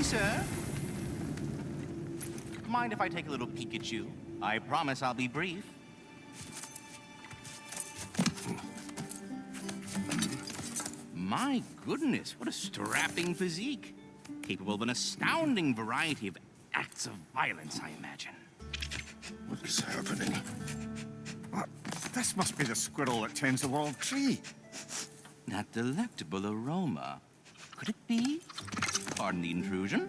me, sir. Mind if I take a little peek at you? I promise I'll be brief. My goodness, what a strapping physique. Capable of an astounding variety of acts of violence, I imagine. What is happening? What? This must be the squirrel that tends the world tree. That delectable aroma. Could it be? Pardon the intrusion.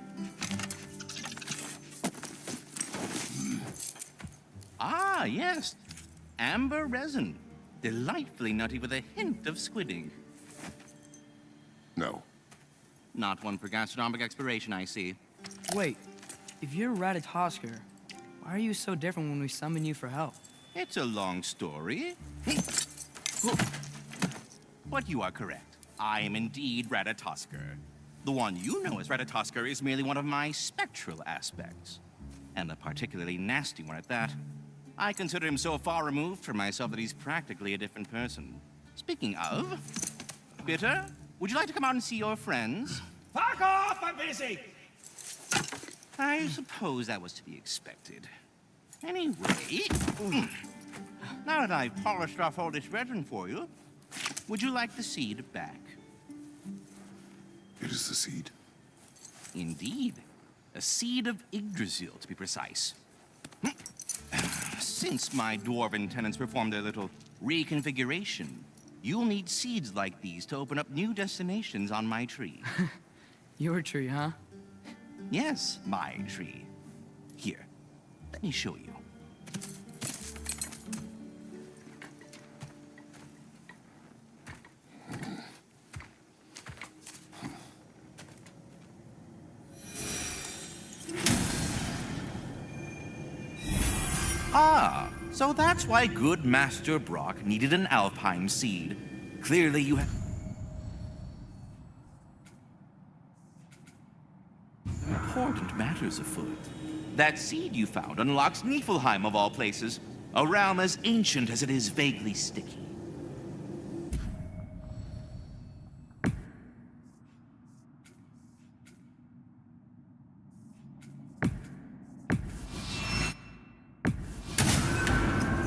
Ah, yes. Amber resin. Delightfully nutty with a hint of squid ink. No. Not one for gastronomic exploration, I see. Wait, if you're Ratatosker, why are you so different when we summon you for help? It's a long story. But you are correct. I am indeed Ratatosker. The one you know as Ratatosker is merely one of my spectral aspects. And a particularly nasty one at that. I consider him so far removed from myself that he's practically a different person. Speaking of, Bitter, would you like to come out and see your friends? Fuck off! I'm busy! I suppose that was to be expected. Anyway, now that I've polished off all this resin for you, would you like the seed back? It is the seed. Indeed. A seed of Yggdrasil, to be precise. Since my dwarven tenants performed their little reconfiguration, you'll need seeds like these to open up new destinations on my tree. Your tree, huh? Yes, my tree. Here, let me show you. Ah, so that's why good Master Brock needed an alpine seed. Clearly you have... important matters afoot. That seed you found unlocks Niflheim of all places, a realm as ancient as it is vaguely sticky.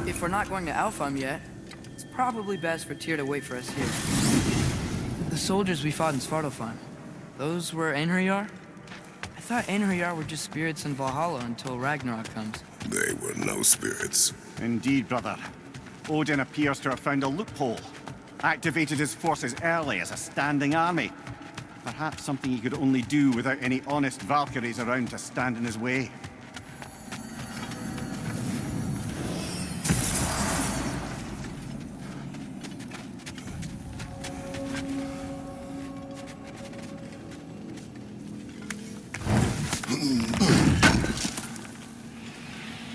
If we're not going to Alfheim yet, it's probably best for Tyr to wait for us here. The soldiers we fought in Svartalfheim, those were Einherjar? I thought Einherjar were just spirits in Valhalla until Ragnarok comes. They were no spirits. Indeed, brother. Odin appears to have found a loophole. Activated his forces early as a standing army. Perhaps something he could only do without any honest Valkyries around to stand in his way.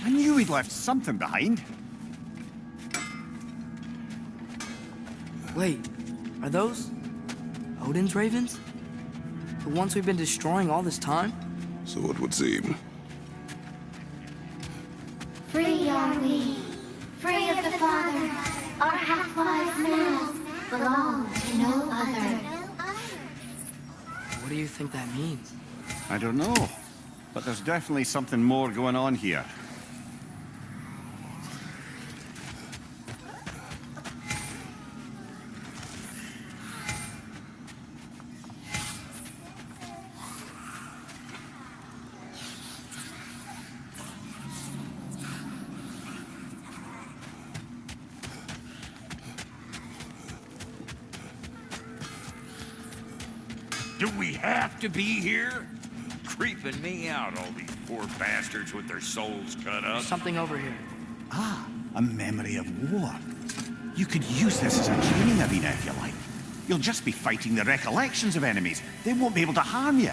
I knew he'd left something behind. Wait, are those Odin's ravens? The ones we've been destroying all this time? So it would seem. Free are we, free of the Father. Our half-lives now belong to no other. What do you think that means? I don't know, but there's definitely something more going on here. Do we have to be here? Creeping me out, all these poor bastards with their souls cut up. There's something over here. Ah, a memory of war. You could use this as a training arena if you like. You'll just be fighting the recollections of enemies. They won't be able to harm you.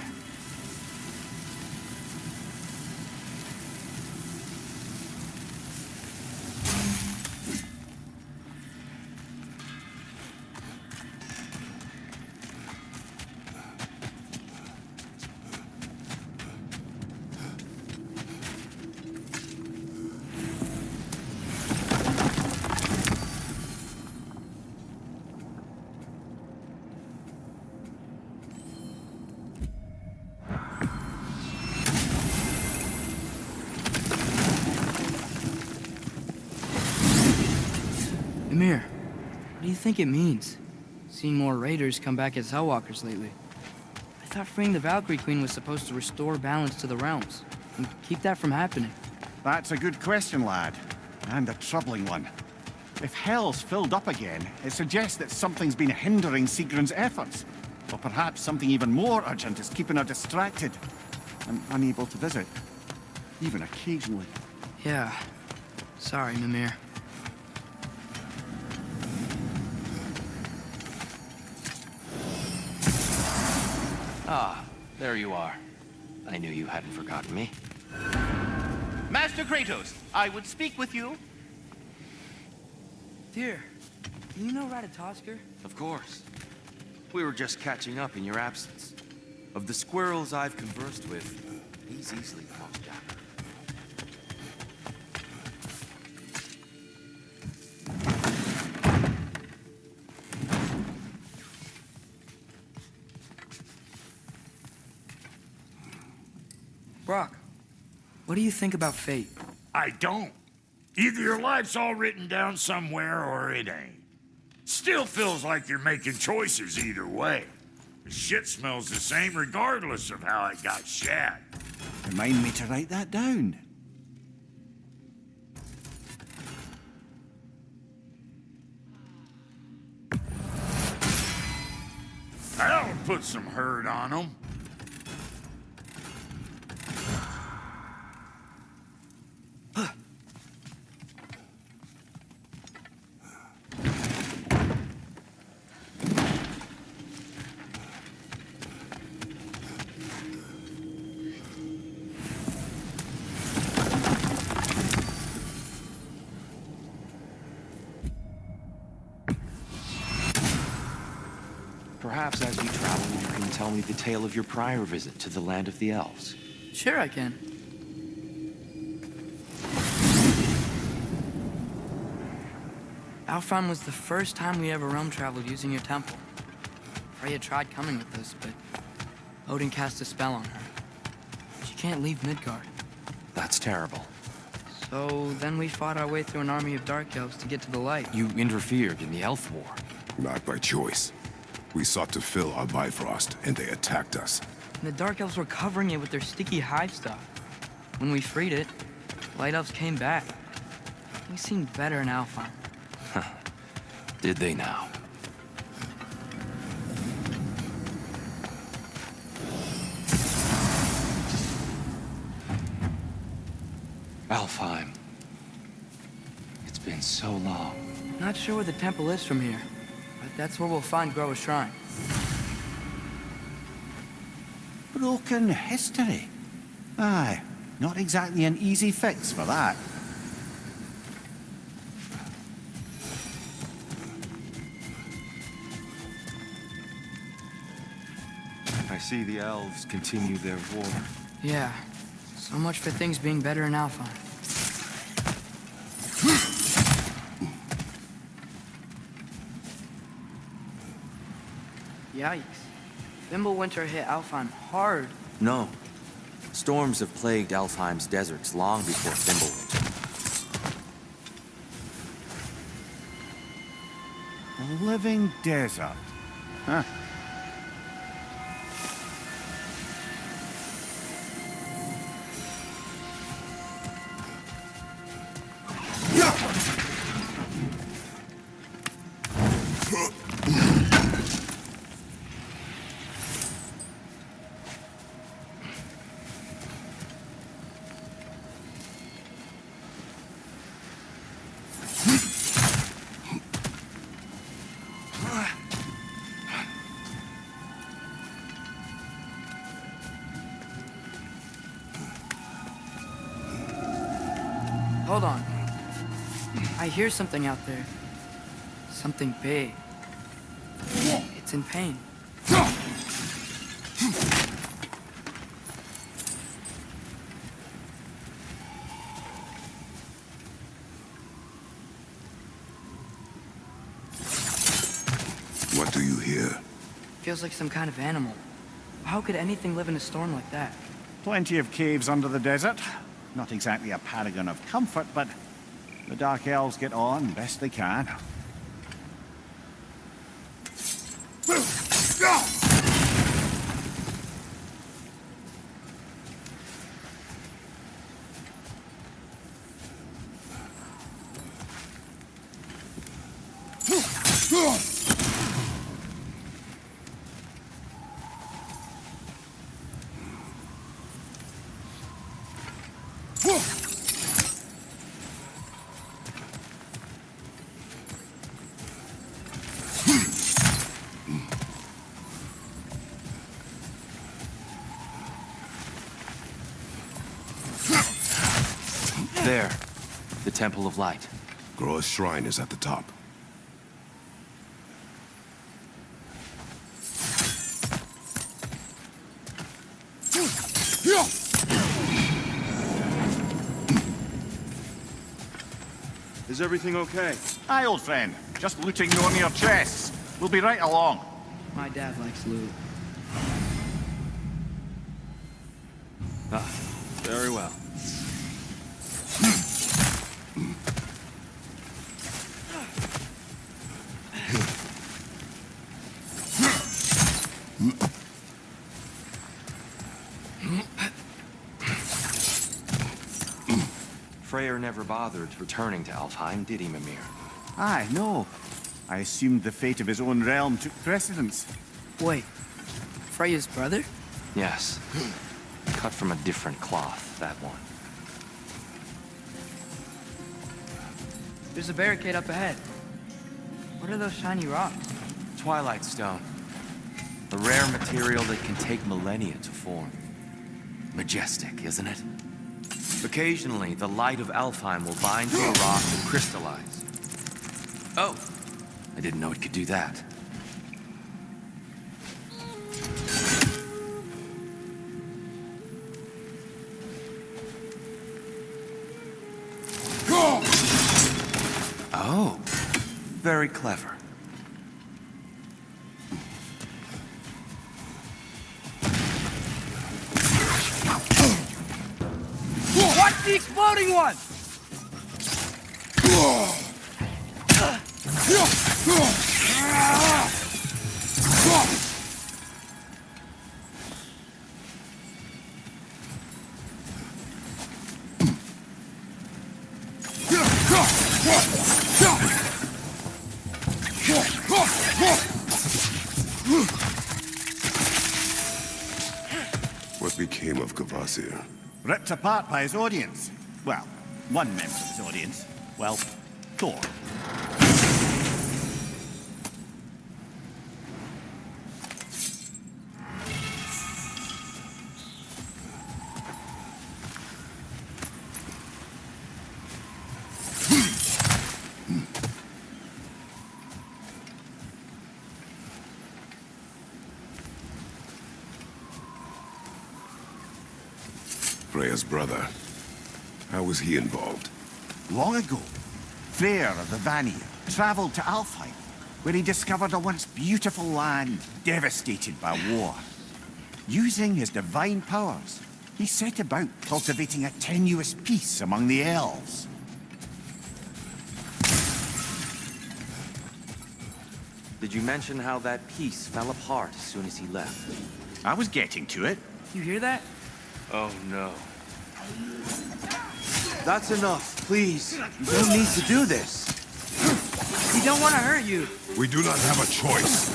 you think it means? Seeing more raiders come back as Hellwalkers lately. I thought freeing the Valkyrie Queen was supposed to restore balance to the realms, and keep that from happening. That's a good question, lad. And a troubling one. If Hell's filled up again, it suggests that something's been hindering Sigrun's efforts. Or perhaps something even more urgent is keeping her distracted and unable to visit. Even occasionally. Yeah. Sorry, Mimir. Ah, there you are. I knew you hadn't forgotten me. Master Kratos, I would speak with you. Dear, do you know Ratatoskr? Of course. We were just catching up in your absence. Of the squirrels I've conversed with, he's easily the most dapper. Brock, what do you think about fate? I don't. Either your life's all written down somewhere or it ain't. Still feels like you're making choices either way. The shit smells the same regardless of how it got shat. Remind me to write that down. That'll put some hurt on them. Perhaps as we travel, you can tell me the tale of your prior visit to the land of the elves. Sure I can. Alfheim was the first time we ever realm traveled using your temple. Freya tried coming with us, but Odin cast a spell on her. She can't leave Midgard. That's terrible. So then we fought our way through an army of dark elves to get to the light. You interfered in the elf war. Not by choice. We sought to fill our Bifrost, and they attacked us. And the dark elves were covering it with their sticky hive stuff. When we freed it, light elves came back. We seemed better in Alfheim. Did they now? Alfheim. It's been so long. Not sure where the temple is from here, but that's where we'll find Groa's shrine. Broken history. Aye, not exactly an easy fix for that. I see the elves continue their war. Yeah, so much for things being better in Alfheim. Yikes. Fimbulwinter hit Alfheim hard. No. Storms have plagued Alfheim's deserts long before Fimbulwinter. A living desert. Huh. Hold on. I hear something out there. Something big. It's in pain. What do you hear? Feels like some kind of animal. How could anything live in a storm like that? Plenty of caves under the desert. Not exactly a paragon of comfort, but the Dark Elves get on best they can. There. The Temple of Light. Groa's shrine is at the top. Is everything okay? Aye, old friend. Just looting no near chests. We'll be right along. My dad likes loot. Ah, very well. Freyr never bothered returning to Alfheim, did he, Mimir? Aye, no. I assumed the fate of his own realm took precedence. Wait, Freya's brother? Yes. Cut from a different cloth, that one. There's a barricade up ahead. What are those shiny rocks? Twilight Stone. A rare material that can take millennia to form. Majestic, isn't it? Occasionally, the light of Alfheim will bind to a rock and crystallize. Oh, I didn't know it could do that. Oh, very clever. Watch the exploding one! What became of Kvasir? Ripped apart by his audience. Well, one member of his audience. Well, Thor. Freya's brother. How was he involved? Long ago, Freyr of the Vanir traveled to Alfheim, where he discovered a once beautiful land devastated by war. Using his divine powers, he set about cultivating a tenuous peace among the elves. Did you mention how that piece fell apart as soon as he left? I was getting to it. You hear that? Oh no. That's enough, please. You don't need to do this. We don't want to hurt you. We do not have a choice.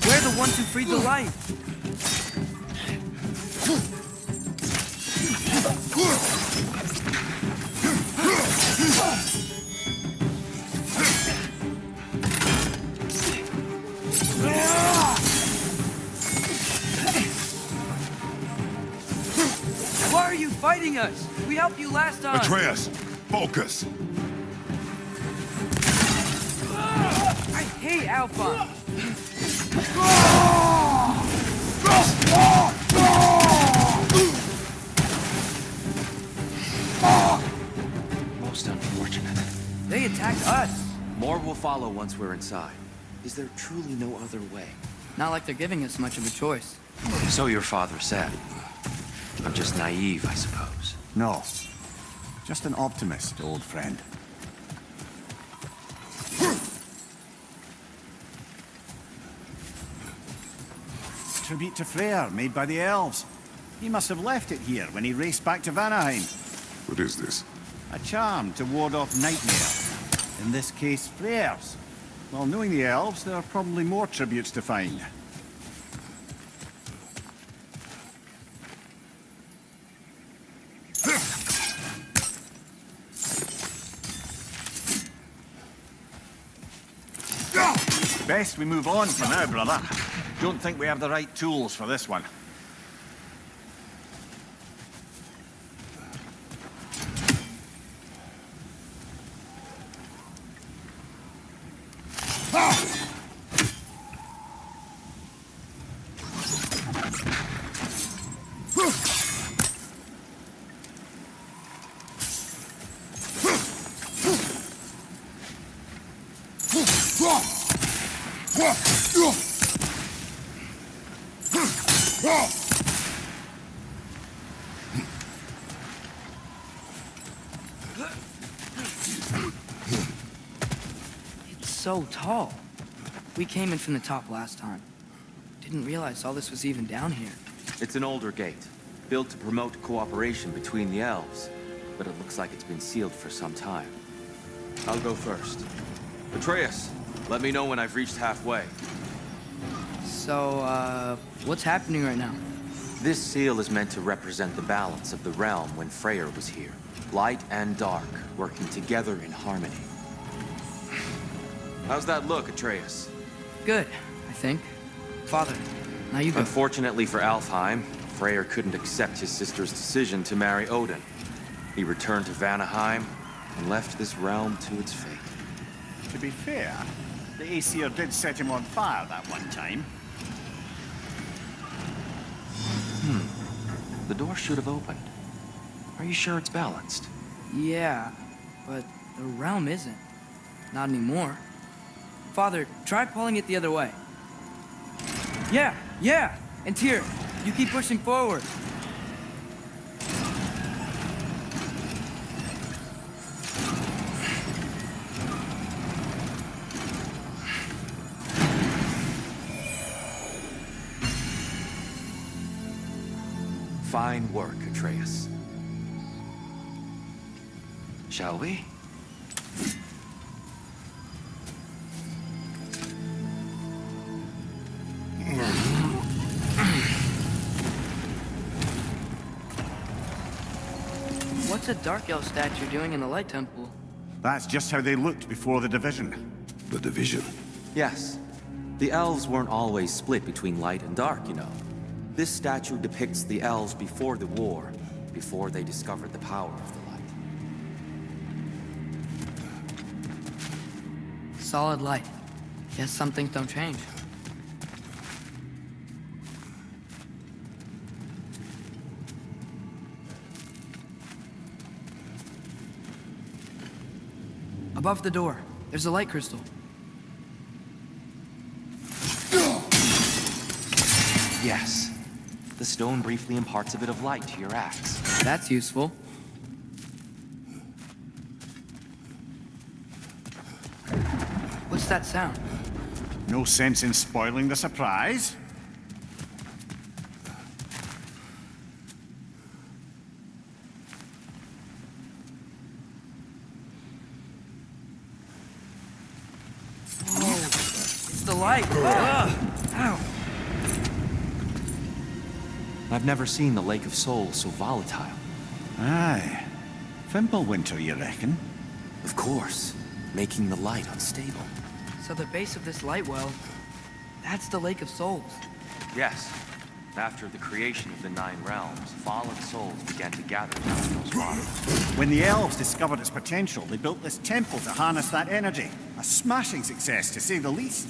We're the ones who freed the light. Why are you fighting us? We helped you last time. Atreus, focus. I hate Alpha. Most unfortunate. They attacked us. More will follow once we're inside. Is there truly no other way? Not like they're giving us much of a choice. So your father said. I'm just naive, I suppose. No, just an optimist, old friend. Tribute to Freyr, made by the elves. He must have left it here when he raced back to Vanaheim. What is this? A charm to ward off nightmares. In this case, prayers. Well, knowing the elves, there are probably more tributes to find. Best we move on for now, brother. Don't think we have the right tools for this one. It's so tall. We came in from the top last time. Didn't realize all this was even down here. It's an older gate, built to promote cooperation between the elves, but it looks like it's been sealed for some time. I'll go first. Atreus, let me know when I've reached halfway. So, what's happening right now? This seal is meant to represent the balance of the realm when Freyr was here. Light and dark, working together in harmony. How's that look, Atreus? Good, I think. Father, now you go. Unfortunately for Alfheim, Freyr couldn't accept his sister's decision to marry Odin. He returned to Vanaheim and left this realm to its fate. To be fair, the Aesir did set him on fire that one time. The door should have opened. Are you sure it's balanced? Yeah, but the realm isn't. Not anymore. Father, try pulling it the other way. Yeah! And Tyr, you keep pushing forward. Fine work, Atreus. Shall we? What's a Dark Elf statue doing in the Light Temple? That's just how they looked before the division. The division. Yes. The elves weren't always split between light and dark, you know. This statue depicts the elves before the war, before they discovered the power of the light. Solid light. Guess some things don't change. Above the door, there's a light crystal. Yes. The stone briefly imparts a bit of light to your axe. That's useful. What's that sound? No sense in spoiling the surprise. It's the light. Ow. I've never seen the Lake of Souls so volatile. Aye. Fimbulwinter, you reckon? Of course, making the light unstable. So the base of this light well, that's the Lake of Souls. Yes. After the creation of the Nine Realms, fallen souls began to gather down those waters. When the elves discovered its potential, they built this temple to harness that energy. A smashing success, to say the least.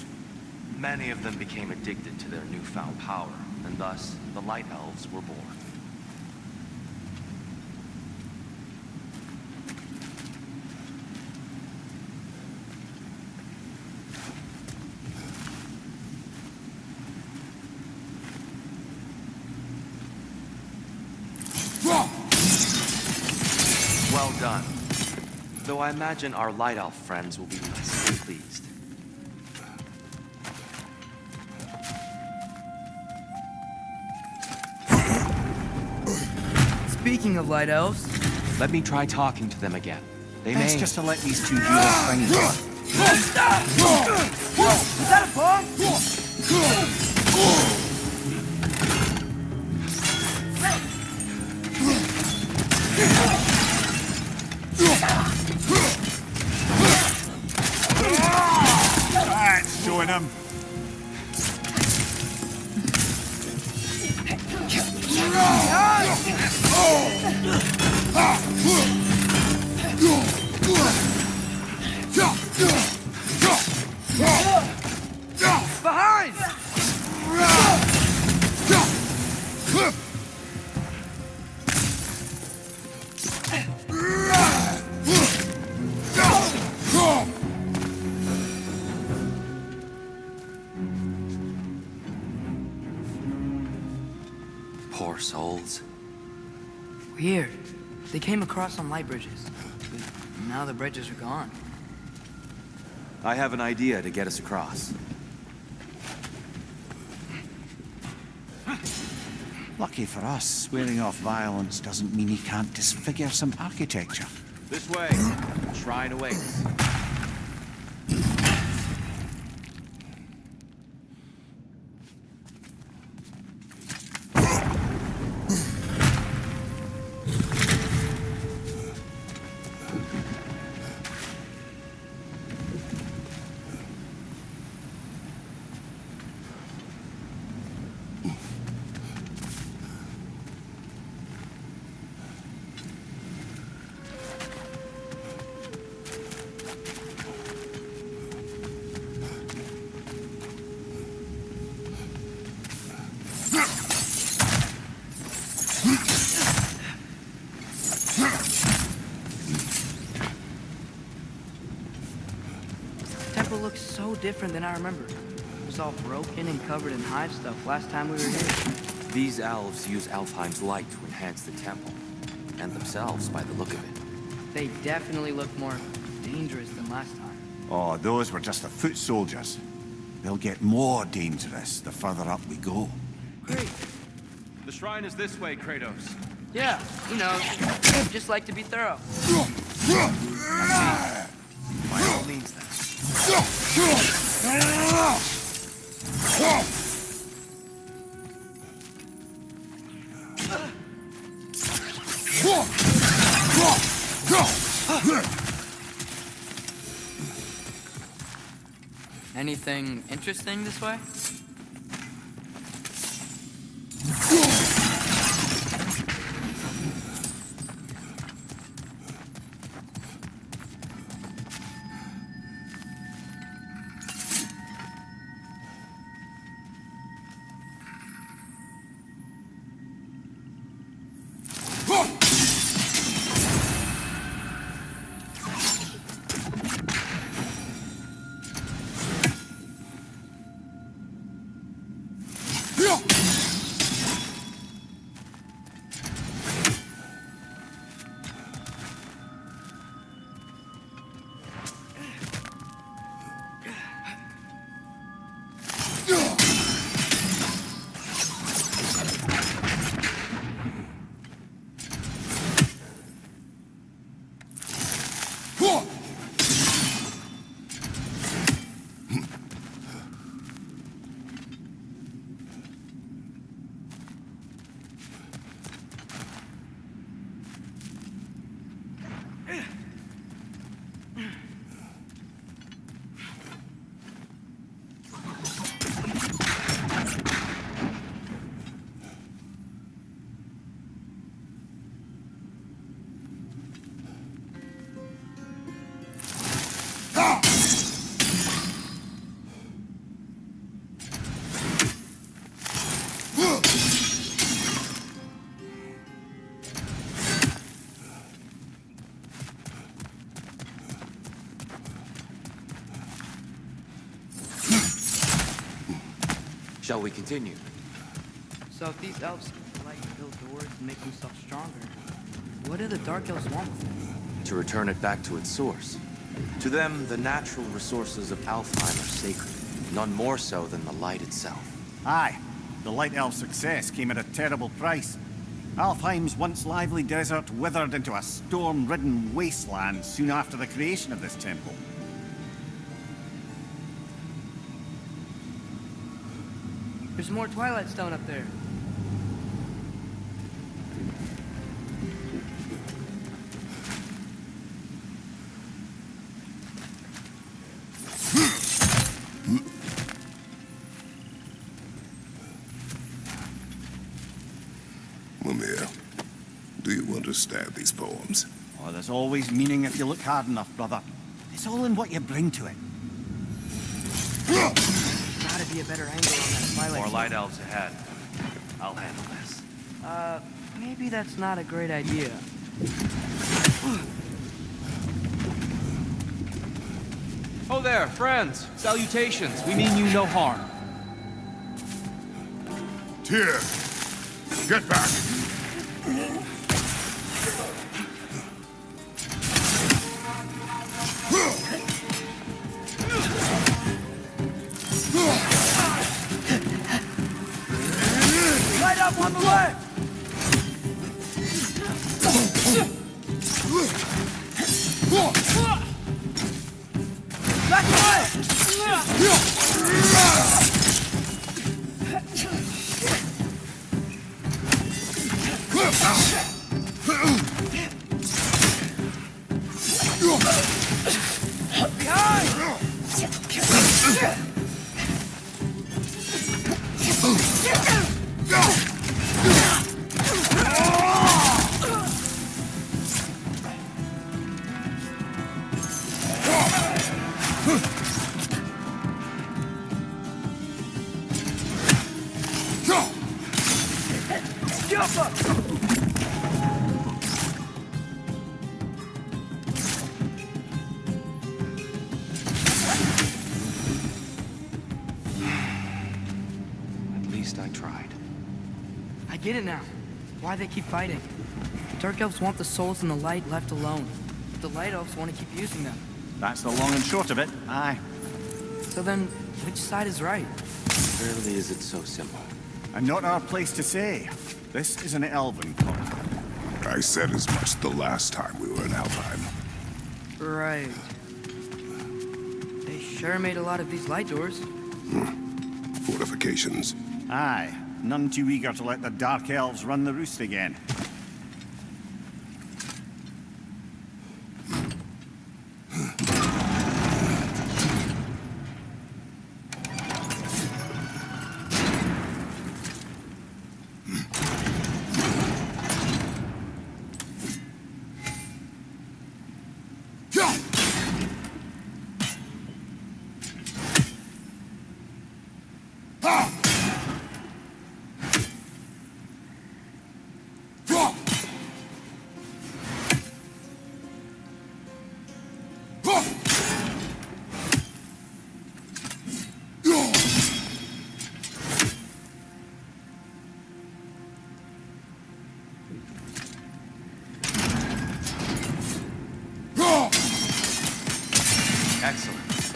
Many of them became addicted to their newfound power, and thus the Light Elves were born. Well done. Though I imagine our Light Elf friends will be less than pleased. Speaking of light elves, Let me try talking to them again. They Best may... just to let these two do their thing. is that a bomb? That's showing him. Behind! Poor souls. Weird. They came across on light bridges. But now the bridges are gone. I have an idea to get us across. Lucky for us, swearing off violence doesn't mean he can't disfigure some architecture. This way. Shrine awaits. Temple looks so different than I remember. It was all broken and covered in hive stuff last time we were here. These elves use Alfheim's light to enhance the temple. And themselves, by the look of it. They definitely look more dangerous than last time. Oh, those were just the foot soldiers. They'll get more dangerous the further up we go. Great. The shrine is this way, Kratos. Yeah, you know, just like to be thorough. By all means, then. Anything interesting this way? Shall we continue? So if these elves like to build doors and make themselves stronger, what do the Dark Elves want with it? To return it back to its source. To them, the natural resources of Alfheim are sacred, none more so than the light itself. Aye, the Light Elf's success came at a terrible price. Alfheim's once lively desert withered into a storm-ridden wasteland soon after the creation of this temple. There's more Twilight Stone up there. Mimir, do you understand these poems? Oh, there's always meaning if you look hard enough, brother. It's all in what you bring to it. Gotta be a better angle on that Twilight More Stone. light elves ahead. I'll handle this. Maybe that's not a great idea. Oh there, friends. Salutations. We mean you no harm. Tyr! Get back! Light up on the left! Back away! Jump up! At least I tried. I get it now. Why they keep fighting. Dark elves want the souls in the light left alone. But the light elves want to keep using them. That's the long and short of it. Aye. So then, which side is right? Rarely is it so simple. And not our place to say. This is an elven colony. I said as much the last time we were in Alfheim. Right. They sure made a lot of these light doors. Fortifications. Aye. None too eager to let the Dark Elves run the roost again. Excellent.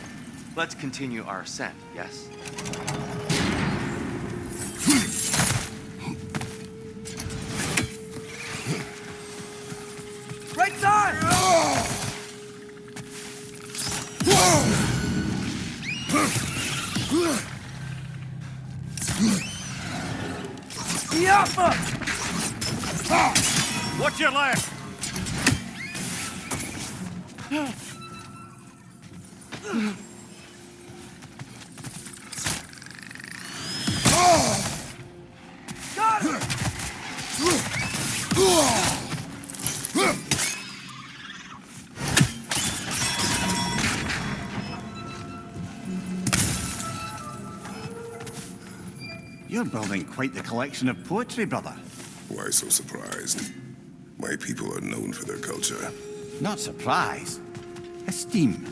Let's continue our ascent, yes? Right side! Yappa! Watch your left! Got him! You're building quite the collection of poetry, brother. Why so surprised? My people are known for their culture. Not surprise. Esteem.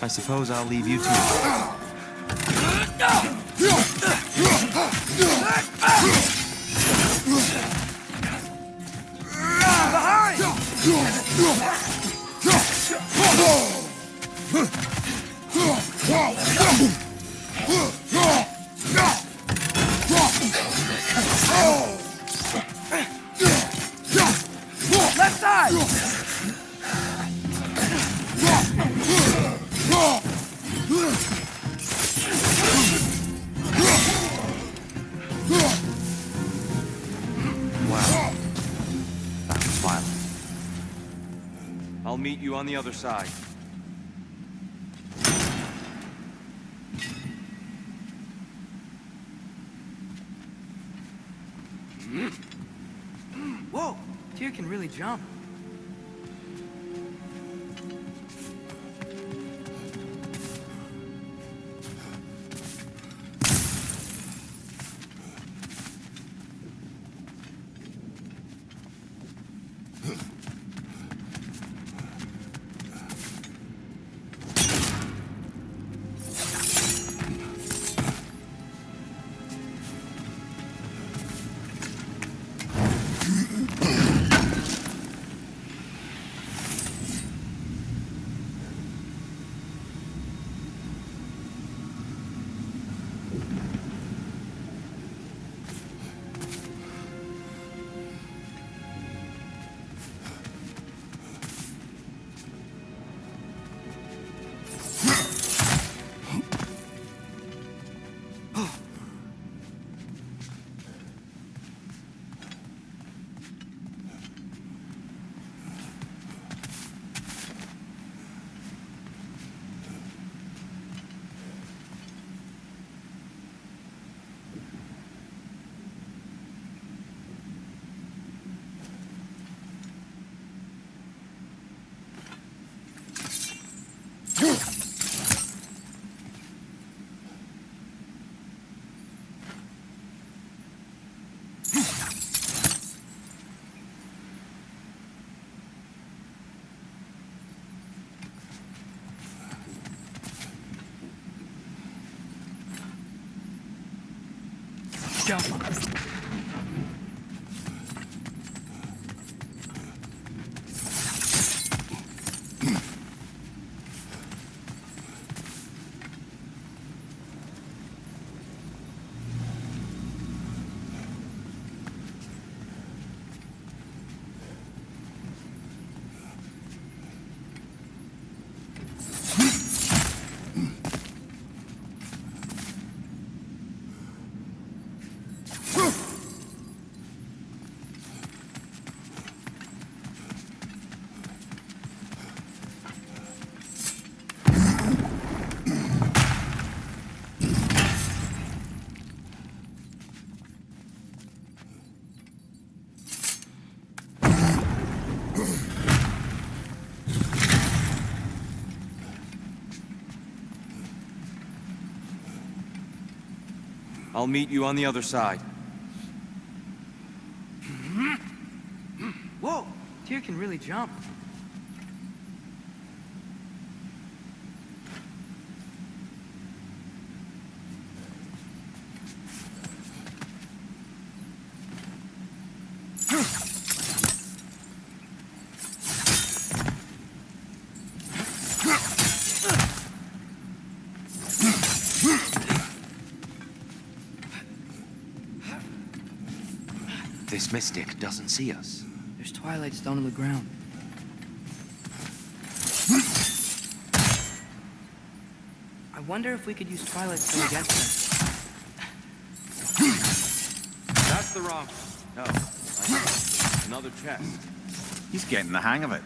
I suppose I'll leave you to it. Behind! I'll meet you on the other side. Whoa! Tyr can really jump. Jump. I'll meet you on the other side. Whoa! Tyr can really jump. This mystic doesn't see us. There's Twilight Stone on the ground. I wonder if we could use Twilight Stone against them. That's the wrong... No. Another chest. He's getting the hang of it.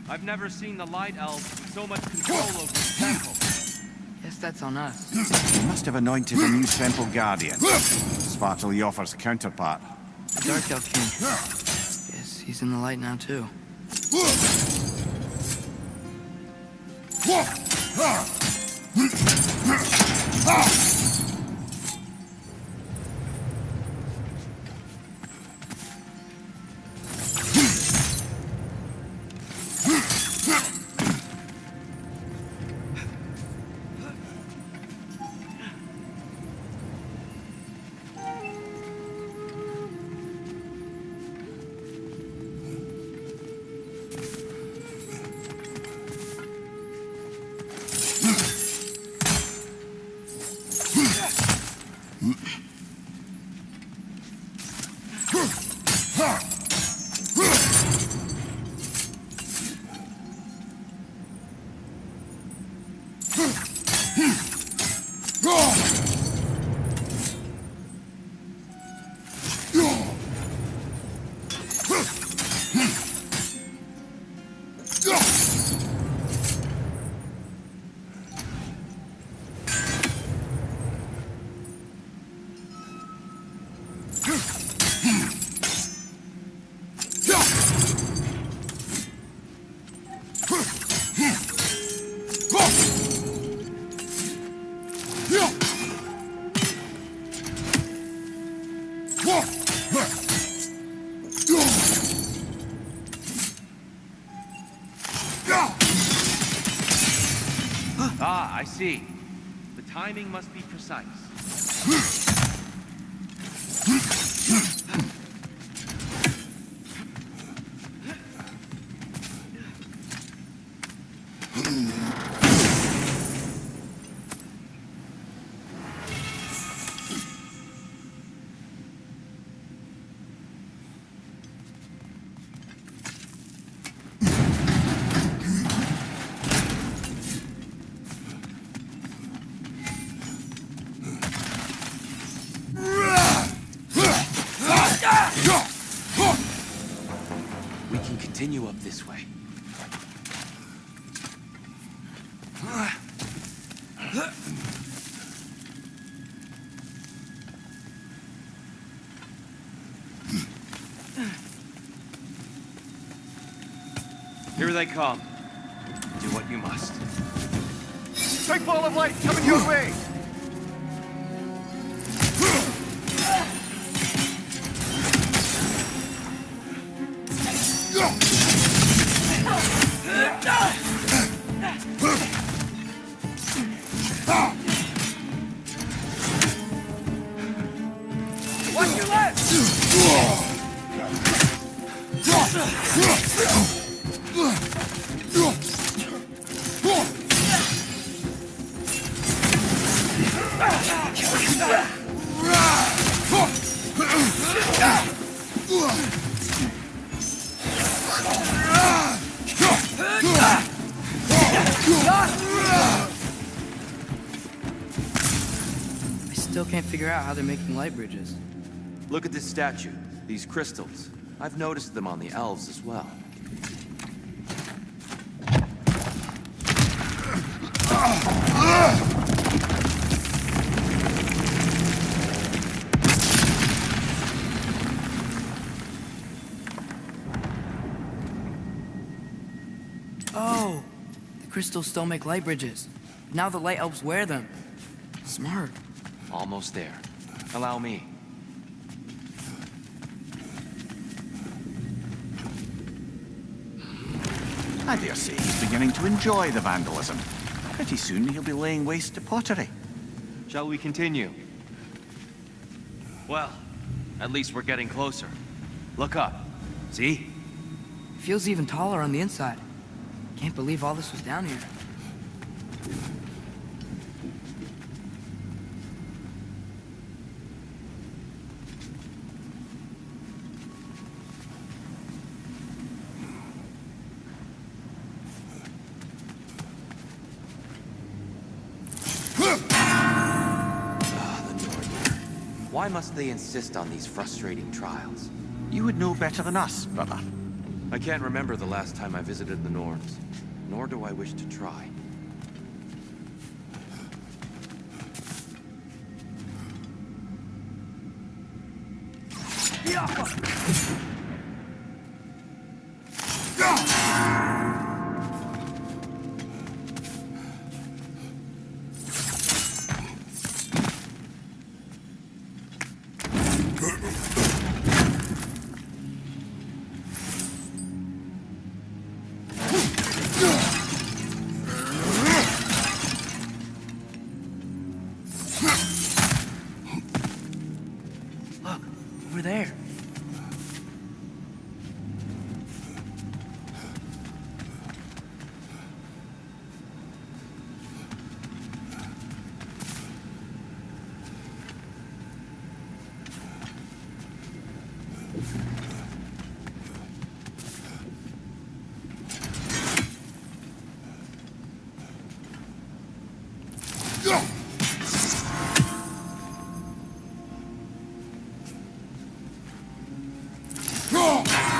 I've never seen the Light Elves with so much control over the temple. Guess that's on us. He must have anointed a new temple guardian. Svartalfjord's counterpart. The Dark Elf King. Guess he's in the light now, too. Ah, I see. The timing must be precise. We can continue up this way. Here they come. Do what you must. Big ball of light coming your way! Watch your left! I still can't figure out how they're making light bridges. Look at this statue, these crystals. I've noticed them on the elves as well. Oh, the crystals still make light bridges. Now the light elves wear them. Smart. Almost there. Allow me. I dare say he's beginning to enjoy the vandalism. Pretty soon he'll be laying waste to pottery. Shall we continue? Well, at least we're getting closer. Look up. See? Feels even taller on the inside. Can't believe all this was down here. Why must they insist on these frustrating trials? You would know better than us, brother. I can't remember the last time I visited the Norns, nor do I wish to try. Look, over there.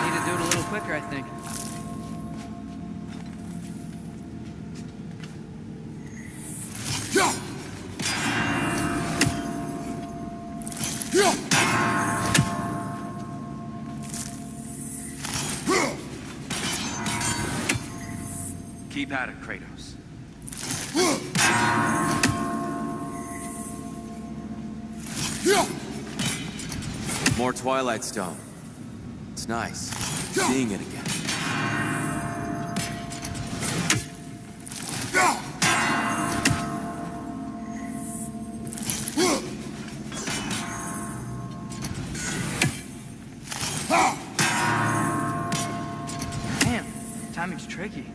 Need to do it a little quicker, I think. Keep at it, Kratos. More Twilight Stone. It's nice, seeing it again. Damn, timing's tricky.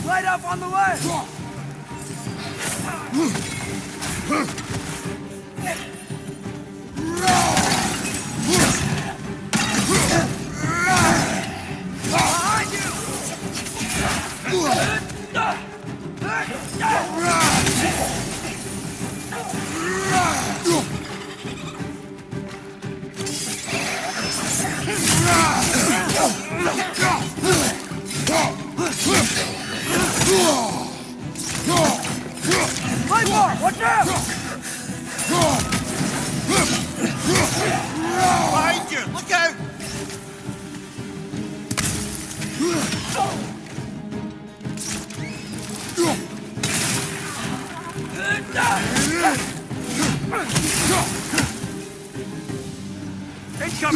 Light up on the left! Behind you! Light bar! Watch out! Behind you! Look out!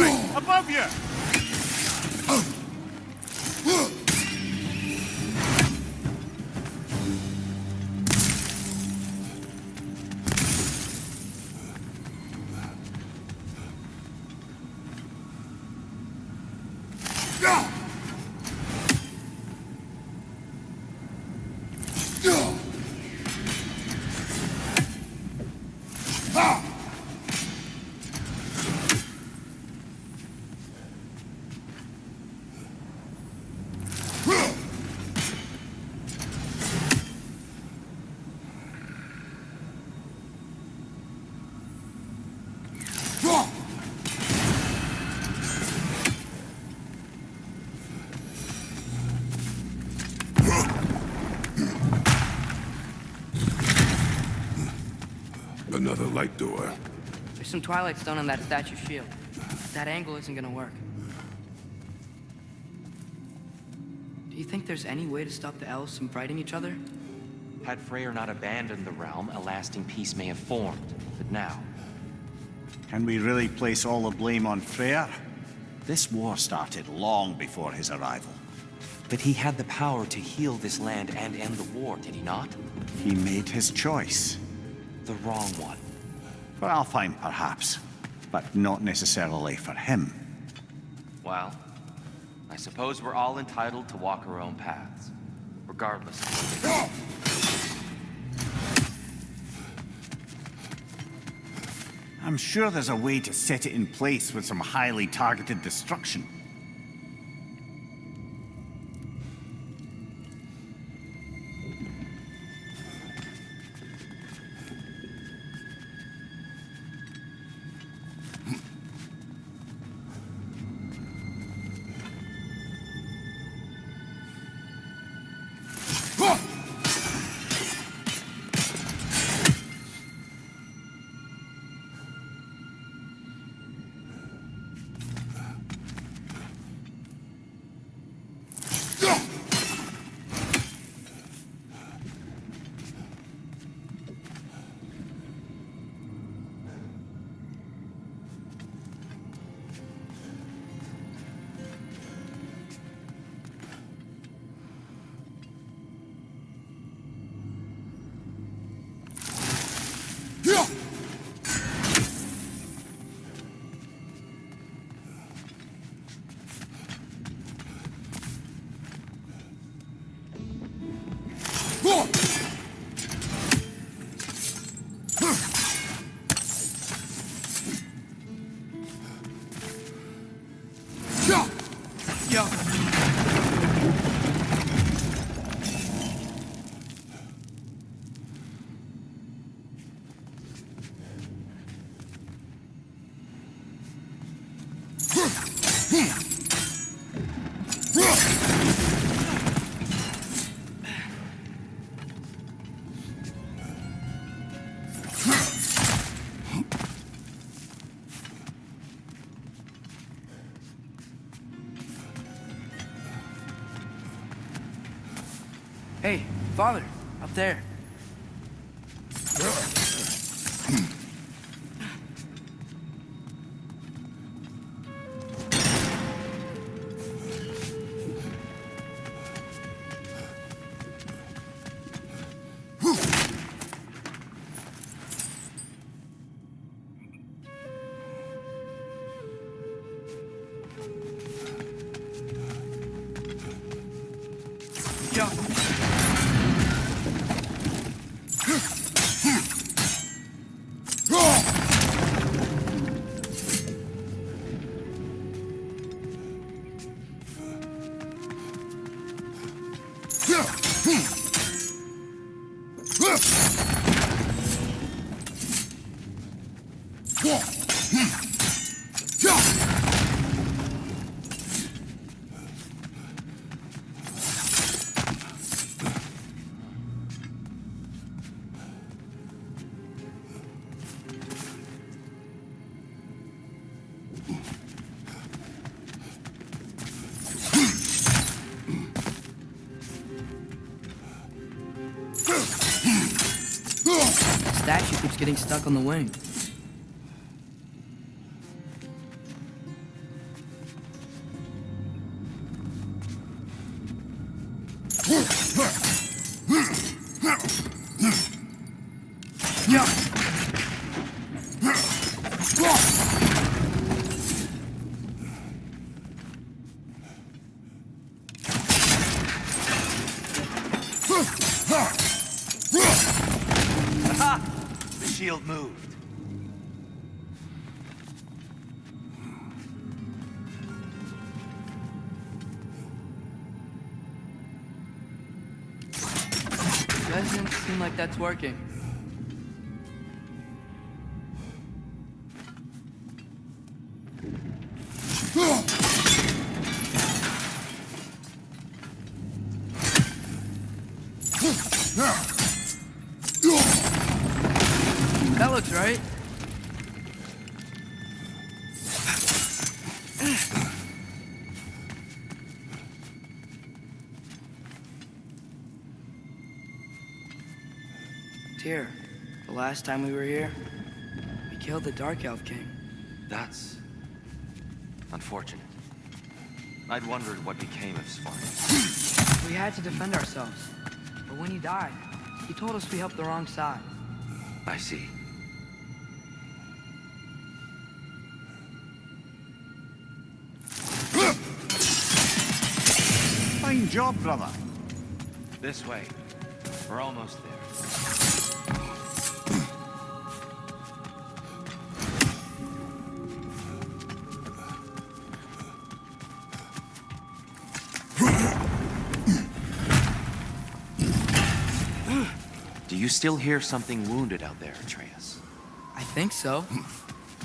Sentry! Above you! Another light door. There's some Twilight Stone on that statue shield. That angle isn't gonna work. Do you think there's any way to stop the elves from fighting each other? Had Freyr not abandoned the realm, a lasting peace may have formed. But now, Can we really place all the blame on Freyr? This war started long before his arrival. but he had the power to heal this land and end the war, did he not? He made his choice. The wrong one. For Alfheim, perhaps, but not necessarily for him. Well, I suppose we're all entitled to walk our own paths, regardless of where they go. I'm sure there's a way to set it in place with some highly targeted destruction. Hey, Father, up there. The statue keeps getting stuck on the wing. Aha! The shield moved. Doesn't seem like that's working. That looks right. Tyr, the last time we were here, we killed the Dark Elf King. That's unfortunate. I'd wondered what became of Spartan. We had to defend ourselves. But when he died, he told us we helped the wrong side. I see. Fine job, brother. This way. We're almost there. Do you still hear something wounded out there, Atreus? I think so.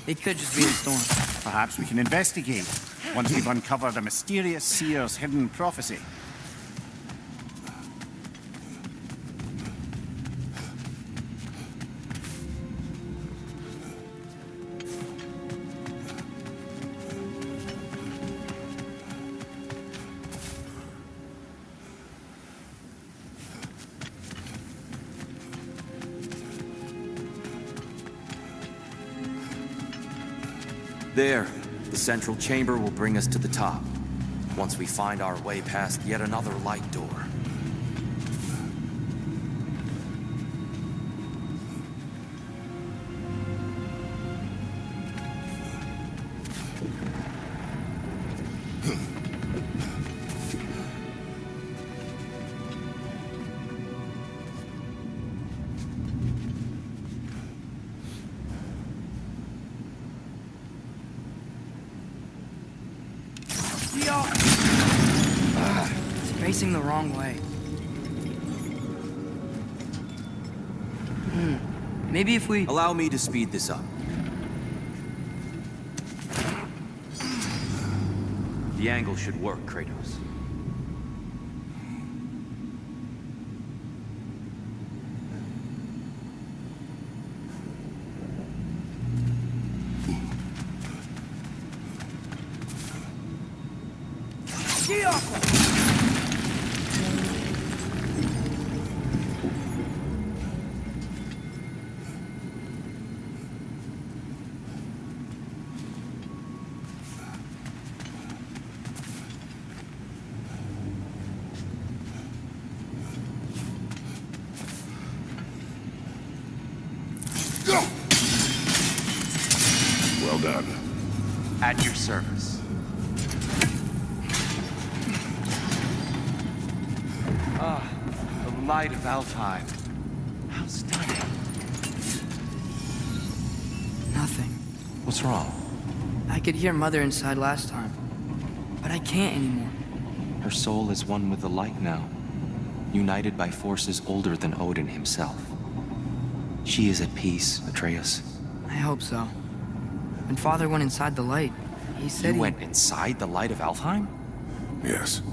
It could just be a storm. Perhaps we can investigate once we've uncovered a mysterious seer's hidden prophecy. There. The central chamber will bring us to the top. Once we find our way past yet another light door. It's facing the wrong way. Maybe if we... Allow me to speed this up. The angle should work, Kratos. Well done. At your service. Ah, the light of Alfheim. How stunning. Nothing. What's wrong? I could hear Mother inside last time, but I can't anymore. Her soul is one with the light now, united by forces older than Odin himself. She is at peace, Atreus. I hope so. When Father went inside the light, he said You went inside the light of Alfheim? Yes.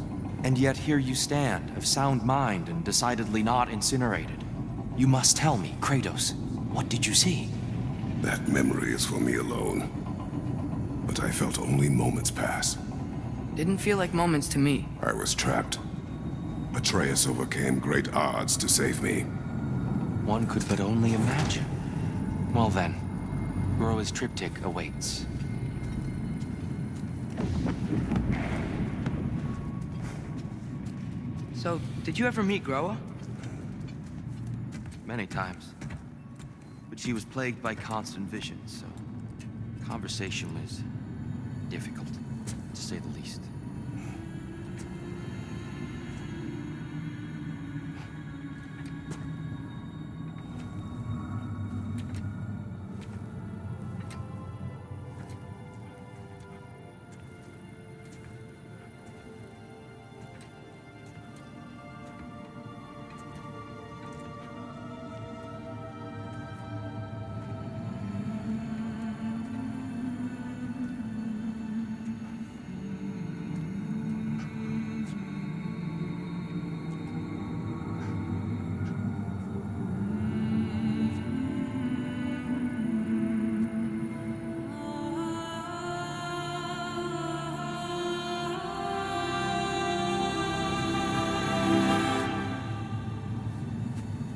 And yet here you stand, of sound mind and decidedly not incinerated. You must tell me, Kratos, what did you see? That memory is for me alone. But I felt only moments pass. Didn't feel like moments to me. I was trapped. Atreus overcame great odds to save me. One could but only imagine. Well then, Groa's triptych awaits. So, did you ever meet Groa? Many times. But she was plagued by constant visions, so conversation was difficult, to say the least.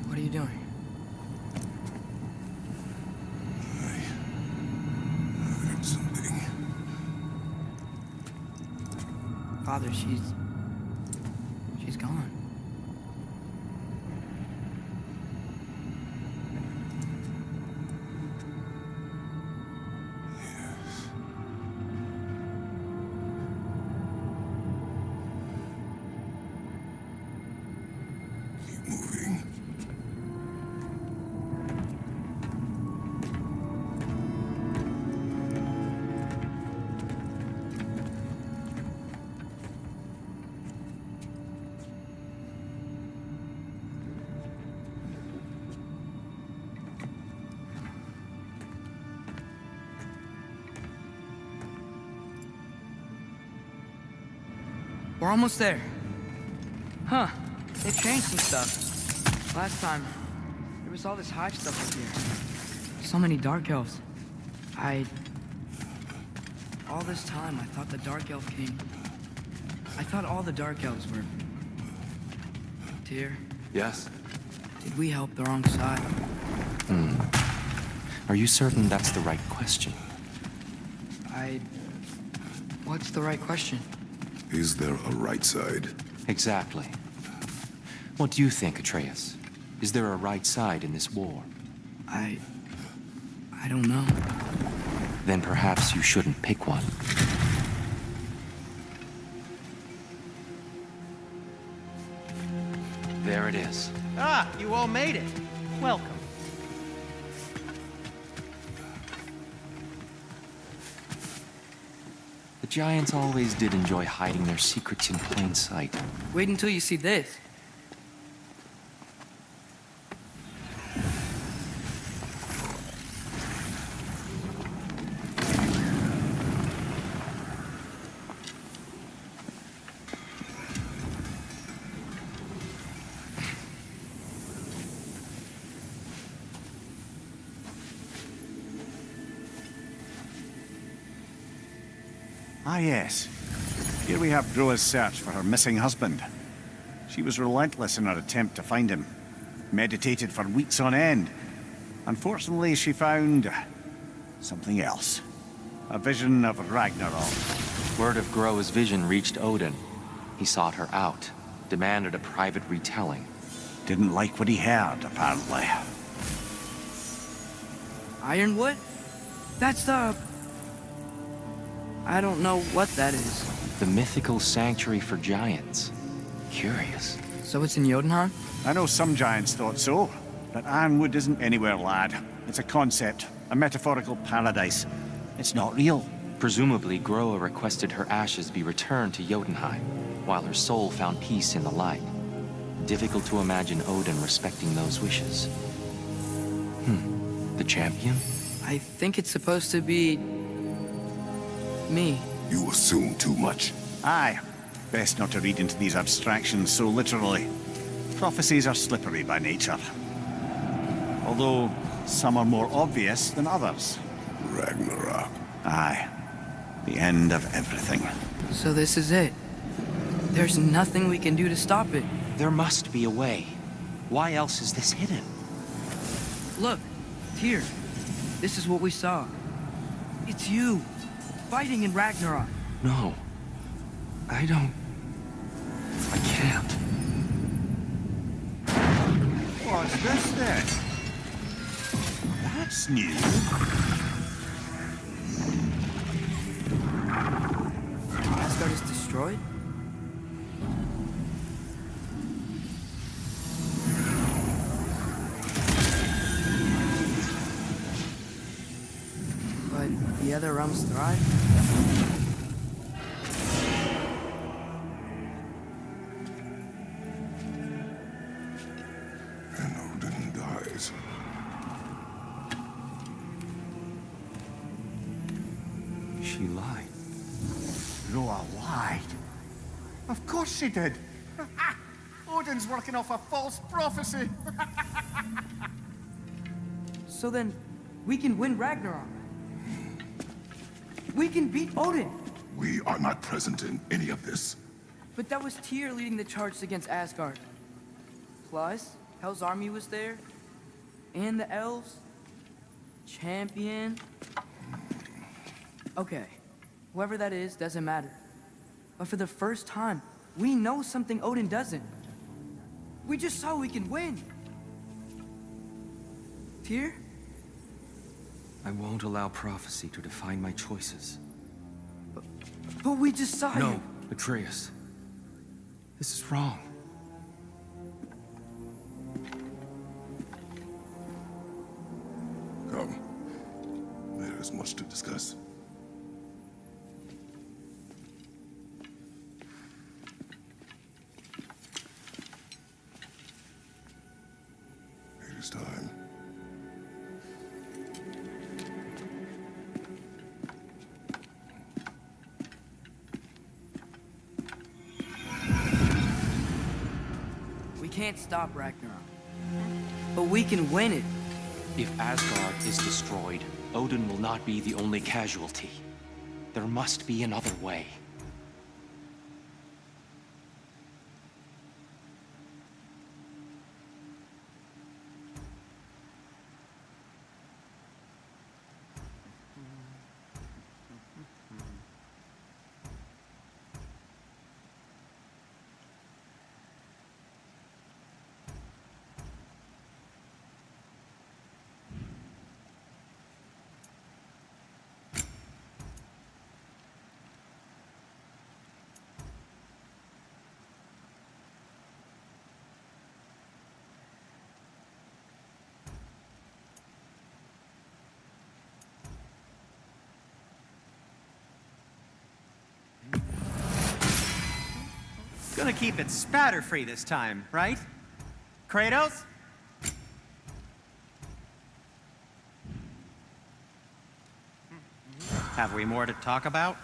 What are you doing? I heard something. Father, she's gone. Keep moving. We're almost there. Huh. They've changed some stuff. Last time, there was all this hive stuff up here. So many Dark Elves. All this time, I thought the Dark Elf King... I thought all the Dark Elves were... Tyr, Yes? did we help the wrong side? Are you certain that's the right question? What's the right question? Is there a right side? Exactly. What do you think, Atreus? Is there a right side in this war? I don't know. Then perhaps you shouldn't pick one. There it is. Ah, you all made it. Welcome. The giants always did enjoy hiding their secrets in plain sight. Wait until you see this. Ah, yes. Here we have Groa's search for her missing husband. She was relentless in her attempt to find him. Meditated for weeks on end. Unfortunately, she found... something else. A vision of Ragnarök. Word of Groa's vision reached Odin. He sought her out, demanded a private retelling. Didn't like what he heard, apparently. Ironwood? That's the... I don't know what that is. The mythical sanctuary for giants. Curious. So it's in Jotunheim? I know some giants thought so, but Ironwood isn't anywhere, lad. It's a concept, a metaphorical paradise. It's not real. Presumably, Groa requested her ashes be returned to Jotunheim, while her soul found peace in the light. Difficult to imagine Odin respecting those wishes. The champion? I think it's supposed to be... me. You assume too much. Aye. Best not to read into these abstractions so literally. Prophecies are slippery by nature. Although, some are more obvious than others. Ragnarok. Aye. The end of everything. So this is it. There's nothing we can do to stop it. There must be a way. Why else is this hidden? Look, here. This is what we saw. It's you, fighting in Ragnarok. No. I can't. What's this then? That's new. Asgard is destroyed? But the other realms thrive? And Odin dies. She lied. Roa lied. Of course she did. Odin's working off a false prophecy. So then, we can win Ragnarok. We can beat Odin. We are not present in any of this. But that was Tyr leading the charge against Asgard. Plus, Hell's army was there. And the elves. Champion. Okay, whoever that is doesn't matter. But for the first time, we know something Odin doesn't. We just saw we can win. Tyr? I won't allow prophecy to define my choices. But we just saw No, you. Atreus. This is wrong. Come. There is much to discuss. It is time. We can't stop Ragnarok. But we can win it. If Asgard is destroyed, Odin will not be the only casualty. There must be another way. Gonna keep it spatter-free this time, right? Kratos? Have we more to talk about?